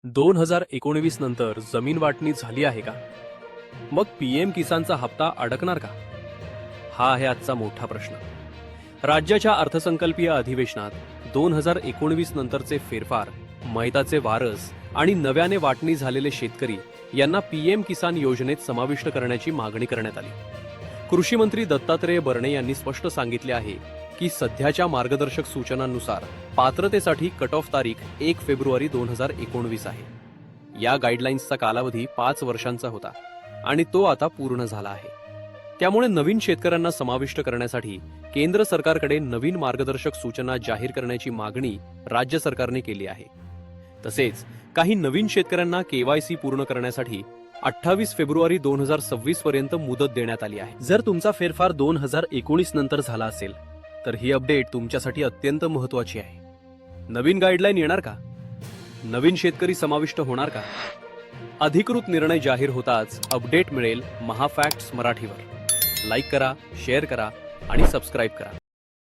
2019 नंतर जमीन वाटणी झाली आहे का? मग पीएम किसानचा हप्ता अडकणार का? हा आहे आजचा मोठा प्रश्न. राज्याच्या अर्थसंकल्पीय अधिवेशनात 2019 नंतरचे फेरफार, मैताचे वारस आणि नव्याने वाटणी झालेले शेतकरी यांना पीएम किसान योजनेत समाविष्ट करण्याची मागणी करण्यात आली. कृषी मंत्री दत्तात्रय भरणे यांनी स्पष्ट सांगितले आहे की सध्याच्या मार्गदर्शक सूचनांनुसार पात्रतेसाठी कट ऑफ तारीख 1 फेब्रुवारी 2019 आहे. या गाईडलाईन्सचा कालावधी 5 वर्षांचा होता आणि तो आता पूर्ण झाला आहे. त्यामुळे नवीन शेतकऱ्यांना समाविष्ट करण्यासाठी केंद्र सरकारकडे नवीन मार्गदर्शक सूचना जाहीर करण्याची मागणी राज्य सरकारने केली आहे. तसेच काही नवीन शेतकऱ्यांना केवायसी पूर्ण करण्यासाठी 28 फेब्रुवारी 2026 पर्यंत मुदत देण्यात आली आहे. जर तुमचा फेरफार 2019 नंतर झाला असेल तर ही अपडेट तुमच्यासाठी अत्यंत महत्त्वाची आहे. नवीन गाईडलाईन येणार का? नवीन शेतकरी समाविष्ट होणार का? अधिकृत निर्णय जाहीर होताच अपडेट मिळेल महाफॅक्ट्स मराठीवर. लाईक करा, शेअर करा आणि सबस्क्राईब करा.